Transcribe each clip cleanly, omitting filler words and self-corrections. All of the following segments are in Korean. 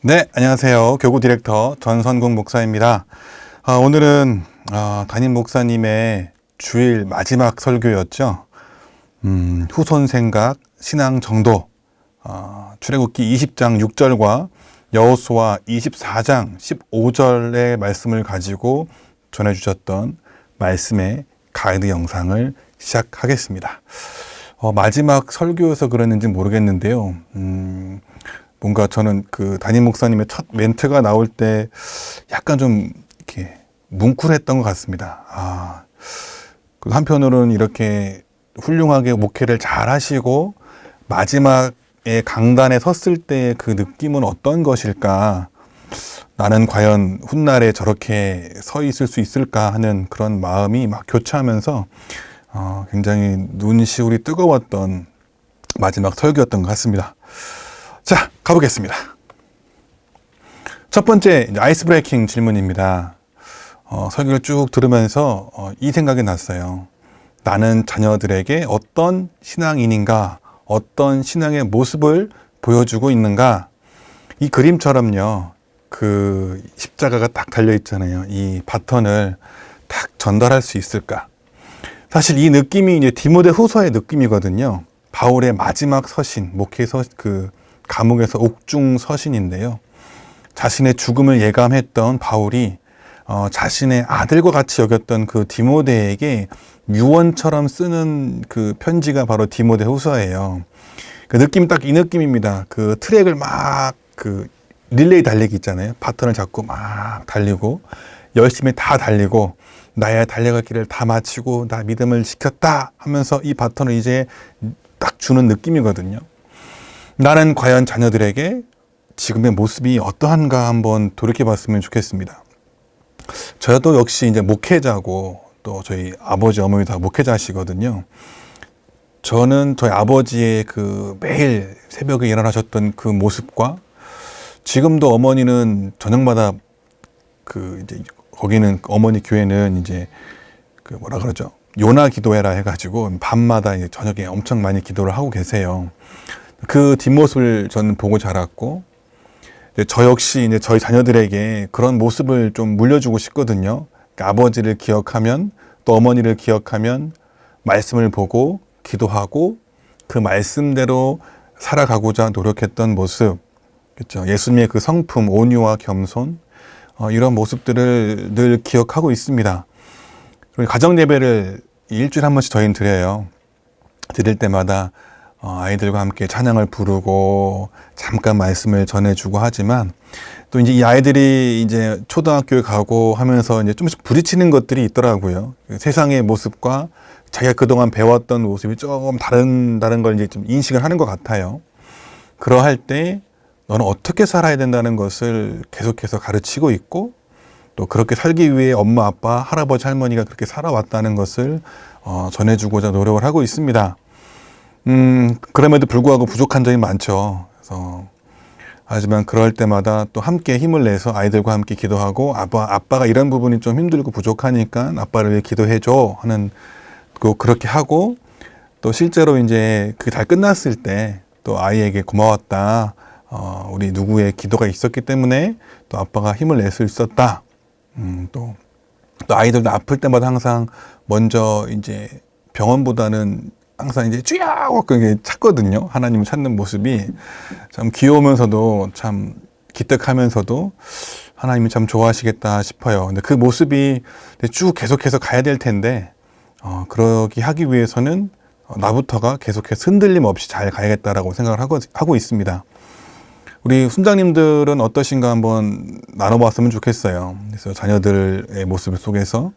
네, 안녕하세요. 교구 디렉터 전선국 목사입니다. 오늘은 담임 목사님의 주일 마지막 설교였죠. 후손 생각, 신앙 정도, 출애굽기 20장 6절과 여호수아 24장 15절의 말씀을 가지고 전해주셨던 말씀의 가이드 영상을 시작하겠습니다. 마지막 설교여서 그랬는지 모르겠는데요. 뭔가 저는 그 담임 목사님의 첫 멘트가 나올 때 약간 좀 이렇게 뭉클했던 것 같습니다. 한편으로는 이렇게 훌륭하게 목회를 잘 하시고 마지막에 강단에 섰을 때의 그 느낌은 어떤 것일까? 나는 과연 훗날에 저렇게 서 있을 수 있을까 하는 그런 마음이 막 교차하면서 굉장히 눈시울이 뜨거웠던 마지막 설교였던 것 같습니다. 자, 가보겠습니다. 첫 번째 아이스 브레이킹 질문입니다. 설교를 쭉 들으면서 이 생각이 났어요. 나는 자녀들에게 어떤 신앙인인가, 어떤 신앙의 모습을 보여주고 있는가. 이 그림처럼요, 그 십자가가 딱 달려 있잖아요. 이 바톤을 딱 전달할 수 있을까. 사실 이 느낌이 이제 디모데 후서의 느낌이거든요. 바울의 마지막 서신, 감옥에서 옥중 서신인데요. 자신의 죽음을 예감했던 바울이 자신의 아들과 같이 여겼던 그 디모데에게 유언처럼 쓰는 그 편지가 바로 디모데 후서예요. 그 느낌 딱 이 느낌입니다. 그 트랙을 막 릴레이 달리기 있잖아요. 바톤을 잡고 막 달리고 열심히 다 달리고 나의 달려갈 길을 다 마치고 나 믿음을 지켰다 하면서 이 바톤을 이제 딱 주는 느낌이거든요. 나는 과연 자녀들에게 지금의 모습이 어떠한가 한번 돌이켜봤으면 좋겠습니다. 저도 역시 이제 목회자고 또 저희 아버지 어머니 다 목회자시거든요. 저는 저희 아버지의 그 매일 새벽에 일어나셨던 그 모습과 지금도 어머니는 저녁마다 이제 거기는 어머니 교회는 이제 요나 기도회라 해가지고 밤마다 이제 저녁에 엄청 많이 기도를 하고 계세요. 그 뒷모습을 저는 보고 자랐고, 저 역시 이제 저희 자녀들에게 그런 모습을 좀 물려주고 싶거든요. 그러니까 아버지를 기억하면, 또 어머니를 기억하면, 말씀을 보고, 기도하고, 그 말씀대로 살아가고자 노력했던 모습, 그렇죠. 예수님의 그 성품, 온유와 겸손, 이런 모습들을 늘 기억하고 있습니다. 가정 예배를 일주일에 한 번씩 저희는 드려요. 드릴 때마다 아이들과 함께 찬양을 부르고 잠깐 말씀을 전해주고 하지만 또 이제 이 아이들이 이제 초등학교에 가고 하면서 이제 좀씩 부딪히는 것들이 있더라고요. 세상의 모습과 자기가 그동안 배웠던 모습이 조금 다른 걸 이제 좀 인식을 하는 것 같아요. 그러할 때 너는 어떻게 살아야 된다는 것을 계속해서 가르치고 있고 또 그렇게 살기 위해 엄마, 아빠, 할아버지, 할머니가 그렇게 살아왔다는 것을 전해주고자 노력을 하고 있습니다. 그럼에도 불구하고 부족한 점이 많죠. 하지만 그럴 때마다 또 함께 힘을 내서 아이들과 함께 기도하고 아빠가 이런 부분이 좀 힘들고 부족하니까 아빠를 위해 기도해줘 하는 그렇게 하고 또 실제로 이제 그게 다 끝났을 때 또 아이에게 고마웠다. 우리 누구의 기도가 있었기 때문에 또 아빠가 힘을 낼 수 있었다. 또 아이들도 아플 때마다 항상 먼저 이제 병원보다는 항상 이제 쥐야고 그게 찾거든요. 하나님을 찾는 모습이 참 귀여우면서도 참 기특하면서도 하나님이 참 좋아하시겠다 싶어요. 근데 그 모습이 쭉 계속해서 가야 될 텐데 그러기 하기 위해서는 나부터가 계속해서 흔들림 없이 잘 가야겠다라고 생각을 하고 있습니다. 우리 순장님들은 어떠신가 한번 나눠봤으면 좋겠어요. 그래서 자녀들의 모습 속에서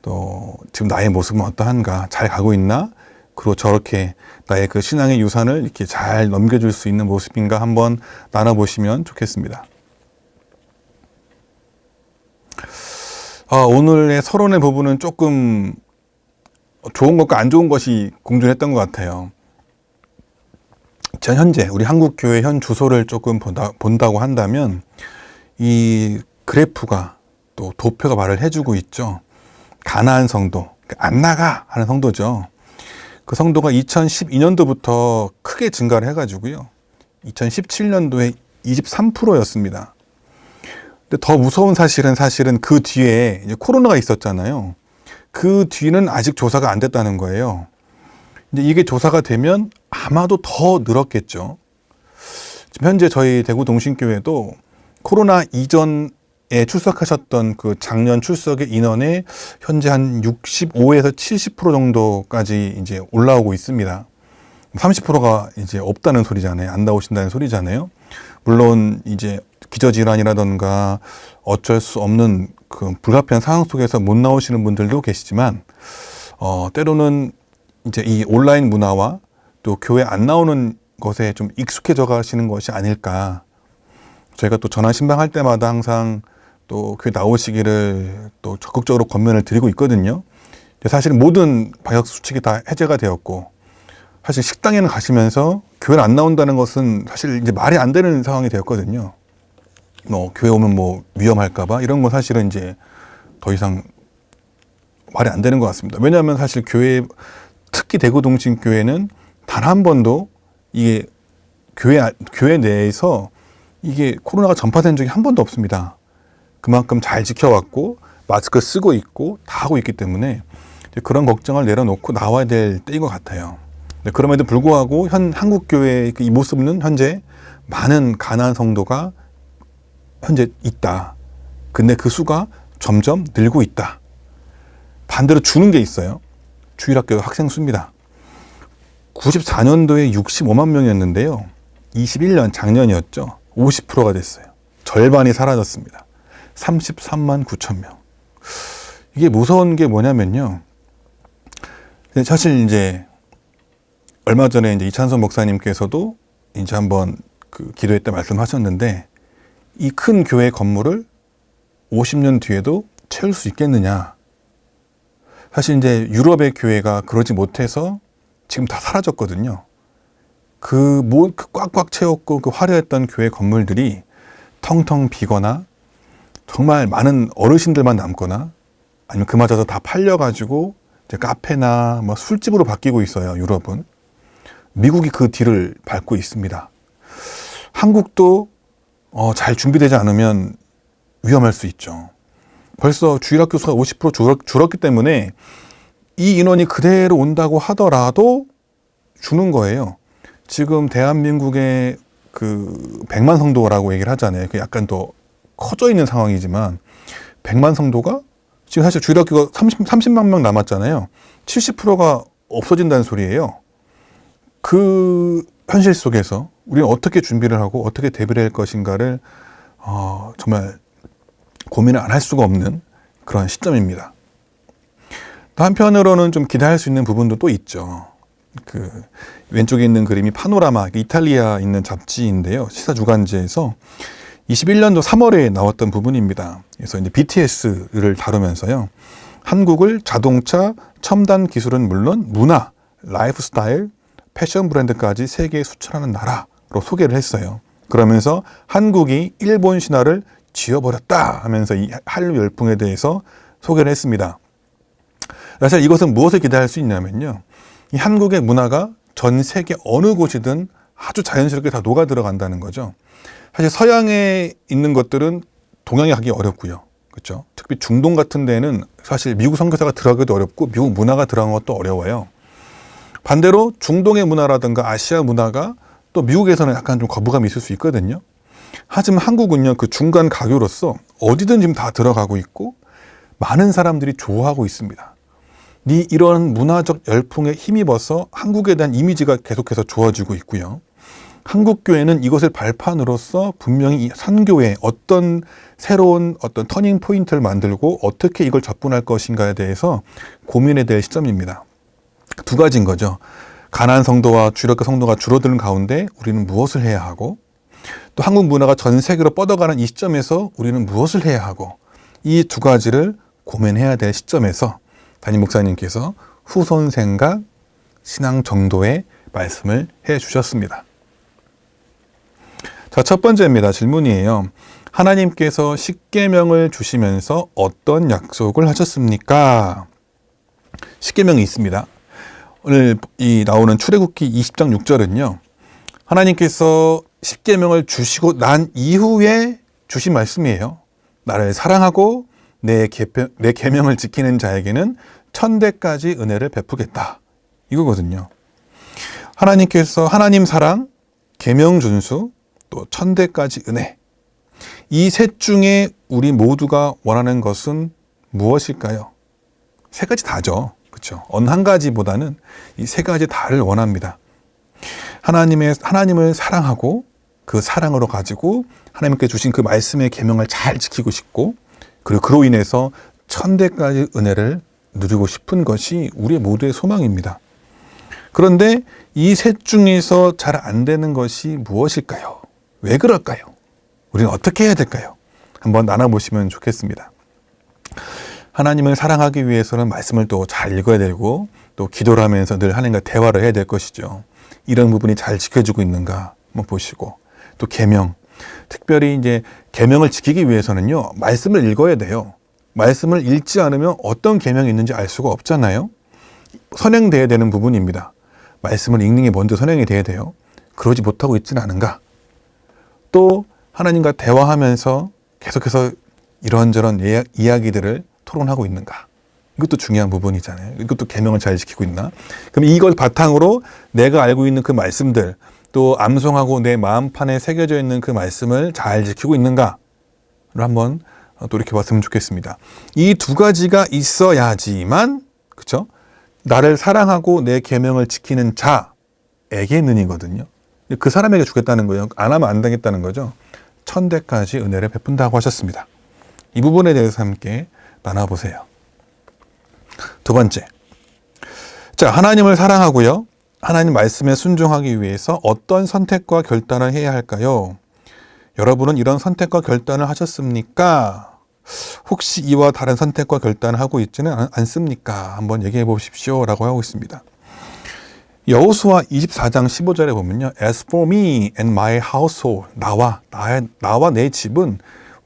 또 지금 나의 모습은 어떠한가, 잘 가고 있나, 그리고 저렇게 나의 그 신앙의 유산을 이렇게 잘 넘겨줄 수 있는 모습인가 한번 나눠보시면 좋겠습니다. 오늘의 서론의 부분은 조금 좋은 것과 안 좋은 것이 공존했던 것 같아요. 현재 우리 한국교회 현 주소를 조금 본다고 한다면 이 그래프가 또 도표가 말을 해주고 있죠. 가나안 성도, 안 나가 하는 성도죠. 그 성도가 2012년도부터 크게 증가를 해가지고요. 2017년도에 23%였습니다. 근데 더 무서운 사실은 그 뒤에 이제 코로나가 있었잖아요. 그 뒤는 아직 조사가 안 됐다는 거예요. 이제 이게 조사가 되면 아마도 더 늘었겠죠. 지금 현재 저희 대구 동신교회도 코로나 이전에 출석하셨던 그 작년 출석의 인원의 현재 한 65에서 70% 정도까지 이제 올라오고 있습니다. 30%가 이제 없다는 소리잖아요. 안 나오신다는 소리잖아요. 물론 이제 기저질환이라던가 어쩔 수 없는 그 불가피한 상황 속에서 못 나오시는 분들도 계시지만, 때로는 이제 이 온라인 문화와 또 교회 안 나오는 것에 좀 익숙해져 가시는 것이 아닐까. 저희가 또 전화 신방할 때마다 항상 또 교회 나오시기를 또 적극적으로 권면을 드리고 있거든요. 사실 모든 방역 수칙이 다 해제가 되었고, 사실 식당에는 가시면서 교회를 안 나온다는 것은 사실 이제 말이 안 되는 상황이 되었거든요. 교회 오면 뭐 위험할까봐 이런 건 사실은 이제 더 이상 말이 안 되는 것 같습니다. 왜냐하면 사실 교회, 특히 대구 동신교회는 단 한 번도 이게 교회 내에서 이게 코로나가 전파된 적이 한 번도 없습니다. 그만큼 잘 지켜왔고 마스크 쓰고 있고 다 하고 있기 때문에 그런 걱정을 내려놓고 나와야 될 때인 것 같아요. 그럼에도 불구하고 한국교회의 이 모습은 현재 많은 가난한 성도가 현재 있다. 근데 그 수가 점점 늘고 있다. 반대로 주는 게 있어요. 주일학교 학생 수입니다. 94년도에 65만 명이었는데요. 21년 작년이었죠. 50%가 됐어요. 절반이 사라졌습니다. 33만 9천 명. 이게 무서운 게 뭐냐면요. 사실 이제 얼마 전에 이제 이찬선 목사님께서도 이제 한번 그 기도회 때 말씀하셨는데, 이 큰 교회 건물을 50년 뒤에도 채울 수 있겠느냐. 사실 이제 유럽의 교회가 그러지 못해서 지금 다 사라졌거든요. 그 꽉꽉 채웠고 그 화려했던 교회 건물들이 텅텅 비거나 정말 많은 어르신들만 남거나 아니면 그마저도 다 팔려가지고 이제 카페나 뭐 술집으로 바뀌고 있어요. 유럽은. 미국이 그 뒤를 밟고 있습니다. 한국도 잘 준비되지 않으면 위험할 수 있죠. 벌써 주일학교 수가 50% 줄었기 때문에 이 인원이 그대로 온다고 하더라도 주는 거예요. 지금 대한민국의 그 100만 성도라고 얘기를 하잖아요. 그 약간 더 커져 있는 상황이지만 100만 성도가 지금 사실 주일학교가 30만 명 남았잖아요. 70%가 없어진다는 소리예요. 그 현실 속에서 우리는 어떻게 준비를 하고 어떻게 대비를 할 것인가를 정말 고민을 안 할 수가 없는 그런 시점입니다. 또 한편으로는 좀 기대할 수 있는 부분도 또 있죠. 그 왼쪽에 있는 그림이 파노라마, 이탈리아 있는 잡지인데요. 시사 주간지에서 21년도 3월에 나왔던 부분입니다. 그래서 이제 BTS를 다루면서요. 한국을 자동차, 첨단 기술은 물론 문화, 라이프스타일, 패션 브랜드까지 세계에 수출하는 나라로 소개를 했어요. 그러면서 한국이 일본 신화를 지워버렸다 하면서 이 한류 열풍에 대해서 소개를 했습니다. 사실 이것은 무엇을 기대할 수 있냐면요. 이 한국의 문화가 전 세계 어느 곳이든 아주 자연스럽게 다 녹아 들어간다는 거죠. 사실 서양에 있는 것들은 동양에 가기 어렵고요. 그렇죠? 특히 중동 같은 데는 사실 미국 선교사가 들어가기도 어렵고 미국 문화가 들어가는 것도 어려워요. 반대로 중동의 문화라든가 아시아 문화가 또 미국에서는 약간 좀 거부감이 있을 수 있거든요. 하지만 한국은요, 그 중간 가교로서 어디든 지금 다 들어가고 있고 많은 사람들이 좋아하고 있습니다. 이런 문화적 열풍에 힘입어서 한국에 대한 이미지가 계속해서 좋아지고 있고요. 한국교회는 이것을 발판으로서 분명히 이 선교에 어떤 새로운 터닝 포인트를 만들고 어떻게 이걸 접근할 것인가에 대해서 고민해야 될 시점입니다. 두 가지인 거죠. 가난한 성도와 주력의 성도가 줄어드는 가운데 우리는 무엇을 해야 하고, 또 한국 문화가 전 세계로 뻗어가는 이 시점에서 우리는 무엇을 해야 하고, 이 두 가지를 고민해야 될 시점에서 담임 목사님께서 후손 생각, 신앙 정도의 말씀을 해 주셨습니다. 자, 첫 번째입니다. 질문이에요. 하나님께서 십계명을 주시면서 어떤 약속을 하셨습니까? 십계명이 있습니다. 오늘 이 나오는 출애굽기 20장 6절은요. 하나님께서 십계명을 주시고 난 이후에 주신 말씀이에요. 나를 사랑하고 내 계명을 지키는 자에게는 천대까지 은혜를 베푸겠다. 이거거든요. 하나님께서 하나님 사랑, 계명 준수, 또 천대까지 은혜. 이 셋 중에 우리 모두가 원하는 것은 무엇일까요? 세 가지 다죠. 그렇죠? 어느 한 가지보다는 이 세 가지 다를 원합니다. 하나님을 사랑하고 그 사랑으로 가지고 하나님께 주신 그 말씀의 계명을 잘 지키고 싶고, 그리고 그로 인해서 천대까지 은혜를 누리고 싶은 것이 우리 모두의 소망입니다. 그런데 이 셋 중에서 잘 안 되는 것이 무엇일까요? 왜 그럴까요? 우리는 어떻게 해야 될까요? 한번 나눠보시면 좋겠습니다. 하나님을 사랑하기 위해서는 말씀을 또 잘 읽어야 되고, 또 기도를 하면서 늘 하나님과 대화를 해야 될 것이죠. 이런 부분이 잘 지켜지고 있는가 한번 보시고, 또 계명, 특별히 이제 계명을 지키기 위해서는요, 말씀을 읽어야 돼요. 말씀을 읽지 않으면 어떤 계명이 있는지 알 수가 없잖아요. 선행돼야 되는 부분입니다. 말씀을 읽는 게 먼저 선행이 돼야 돼요. 그러지 못하고 있지는 않은가? 또 하나님과 대화하면서 계속해서 이런저런 이야기들을 토론하고 있는가? 이것도 중요한 부분이잖아요. 이것도 계명을 잘 지키고 있나? 그럼 이걸 바탕으로 내가 알고 있는 그 말씀들, 또 암송하고 내 마음판에 새겨져 있는 그 말씀을 잘 지키고 있는가를 한번 또 이렇게 봤으면 좋겠습니다. 이 두 가지가 있어야지만, 그렇죠? 나를 사랑하고 내 계명을 지키는 자에게는이거든요. 그 사람에게 주겠다는 거예요. 안 하면 안 되겠다는 거죠. 천대까지 은혜를 베푼다고 하셨습니다. 이 부분에 대해서 함께 나눠보세요. 두 번째, 자, 하나님을 사랑하고요, 하나님 말씀에 순종하기 위해서 어떤 선택과 결단을 해야 할까요? 여러분은 이런 선택과 결단을 하셨습니까? 혹시 이와 다른 선택과 결단을 하고 있지는 않습니까? 한번 얘기해 보십시오 라고 하고 있습니다. 여호수아 24장 15절에 보면요, As for me and my household, 나와 내 집은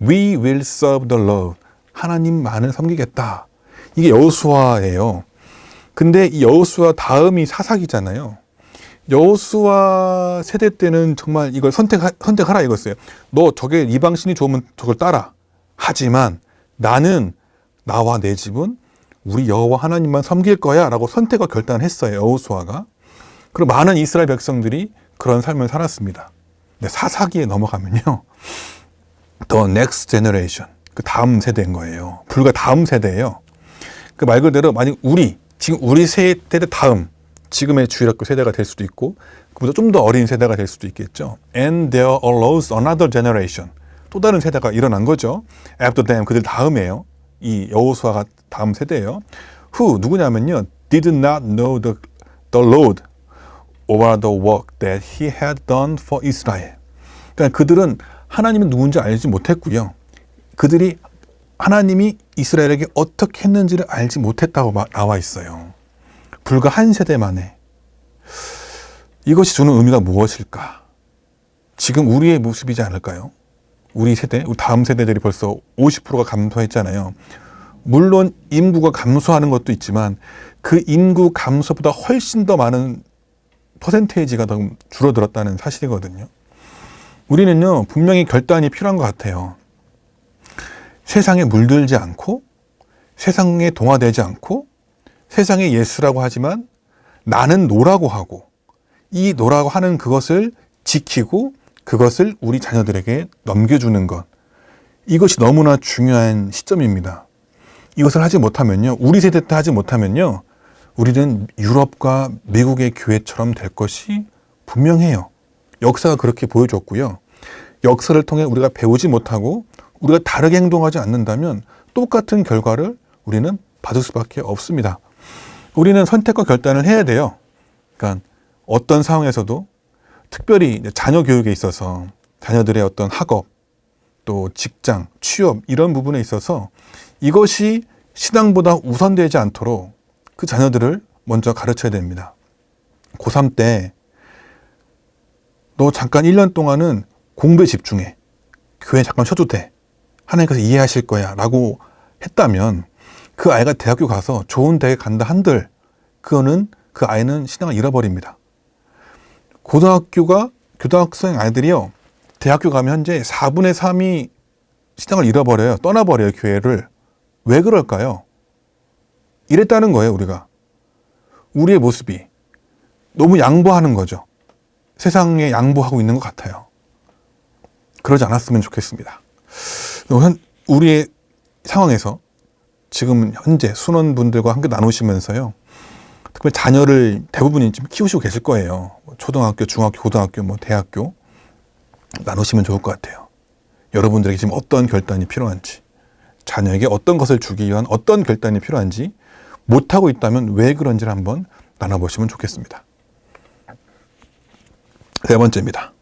We will serve the Lord. 하나님만을 섬기겠다. 이게 여호수아예요. 근데 이 여호수아 다음이 사사기잖아요. 여호수아 세대 때는 정말 이걸 선택하라 이거였어요. 너 저게 이방신이 좋으면 저걸 따라. 하지만 나는, 나와 내 집은 우리 여호와 하나님만 섬길 거야 라고 선택과 결단을 했어요, 여호수아가. 그리고 많은 이스라엘 백성들이 그런 삶을 살았습니다. 근데 사사기에 넘어가면요, The next generation, 그 다음 세대인 거예요. 불과 다음 세대예요. 그 말 그대로 만약 지금 우리 세대 다음, 지금의 주일학교 세대가 될 수도 있고, 그보다 좀 더 어린 세대가 될 수도 있겠죠. And there arose another generation. 또 다른 세대가 일어난 거죠. After them, 그들 다음이에요. 이 여호수아가 다음 세대예요. Who, 누구냐면요, did not know the Lord or the work that he had done for Israel. 그러니까 그들은 하나님이 누군지 알지 못했고요. 그들이 하나님이 이스라엘에게 어떻게 했는지를 알지 못했다고 나와 있어요. 불과 한 세대 만에. 이것이 주는 의미가 무엇일까? 지금 우리의 모습이지 않을까요? 우리 세대, 우리 다음 세대들이 벌써 50%가 감소했잖아요. 물론 인구가 감소하는 것도 있지만 그 인구 감소보다 훨씬 더 많은 퍼센테이지가 더 줄어들었다는 사실이거든요. 우리는요, 분명히 결단이 필요한 것 같아요. 세상에 물들지 않고, 세상에 동화되지 않고, 세상의 예수라고 하지만 나는 노라고 하고, 이 노라고 하는 그것을 지키고 그것을 우리 자녀들에게 넘겨주는 것, 이것이 너무나 중요한 시점입니다. 이것을 하지 못하면요, 우리 세대 때 하지 못하면요, 우리는 유럽과 미국의 교회처럼 될 것이 분명해요. 역사가 그렇게 보여줬고요. 역사를 통해 우리가 배우지 못하고 우리가 다르게 행동하지 않는다면 똑같은 결과를 우리는 받을 수밖에 없습니다. 우리는 선택과 결단을 해야 돼요. 그러니까 어떤 상황에서도, 특별히 자녀 교육에 있어서 자녀들의 어떤 학업, 또 직장, 취업 이런 부분에 있어서 이것이 신앙보다 우선되지 않도록 그 자녀들을 먼저 가르쳐야 됩니다. 고3 때 너 잠깐 1년 동안은 공부에 집중해. 교회 잠깐 쉬어도 돼. 하나님께서 이해하실 거야 라고 했다면 그 아이가 대학교 가서 좋은 대학에 간다 한들 그 아이는 신앙을 잃어버립니다. 고등학교가 교등학생 아이들이요, 대학교 가면 현재 4분의 3이 신앙을 잃어버려요. 떠나버려요, 교회를. 왜 그럴까요? 이랬다는 거예요, 우리가. 우리의 모습이 너무 양보하는 거죠. 세상에 양보하고 있는 것 같아요. 그러지 않았으면 좋겠습니다. 우리의 상황에서 지금 현재 순원분들과 함께 나누시면서요, 특별히 자녀를 대부분이 지금 키우시고 계실 거예요. 초등학교, 중학교, 고등학교, 대학교 나누시면 좋을 것 같아요. 여러분들에게 지금 어떤 결단이 필요한지, 자녀에게 어떤 것을 주기 위한 어떤 결단이 필요한지, 못하고 있다면 왜 그런지를 한번 나눠보시면 좋겠습니다. 세 번째입니다.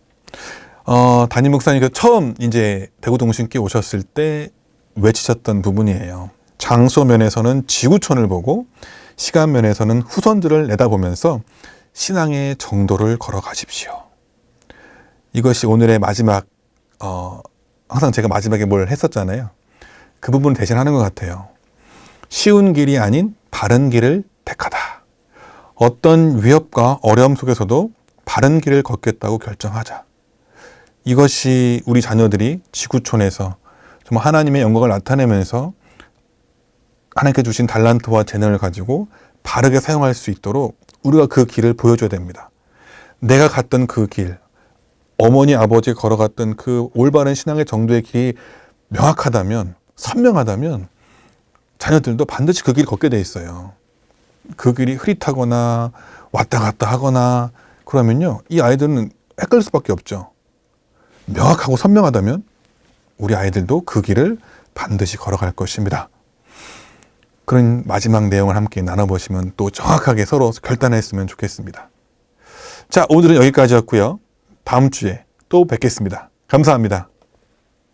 담임 목사님께서 처음 이제 대구동신께 오셨을 때 외치셨던 부분이에요. 장소 면에서는 지구촌을 보고 시간 면에서는 후손들을 내다보면서 신앙의 정도를 걸어가십시오. 이것이 오늘의 마지막, 항상 제가 마지막에 뭘 했었잖아요. 그 부분을 대신하는 것 같아요. 쉬운 길이 아닌 바른 길을 택하다. 어떤 위협과 어려움 속에서도 바른 길을 걷겠다고 결정하자. 이것이 우리 자녀들이 지구촌에서 정말 하나님의 영광을 나타내면서 하나님께 주신 달란트와 재능을 가지고 바르게 사용할 수 있도록 우리가 그 길을 보여줘야 됩니다. 내가 갔던 그 길, 어머니, 아버지 걸어갔던 그 올바른 신앙의 정도의 길이 명확하다면, 선명하다면 자녀들도 반드시 그 길을 걷게 돼 있어요. 그 길이 흐릿하거나 왔다 갔다 하거나 그러면요, 이 아이들은 헷갈릴 수밖에 없죠. 명확하고 선명하다면 우리 아이들도 그 길을 반드시 걸어갈 것입니다. 그런 마지막 내용을 함께 나눠보시면 또 정확하게 서로 결단했으면 좋겠습니다. 자, 오늘은 여기까지였고요. 다음 주에 또 뵙겠습니다. 감사합니다.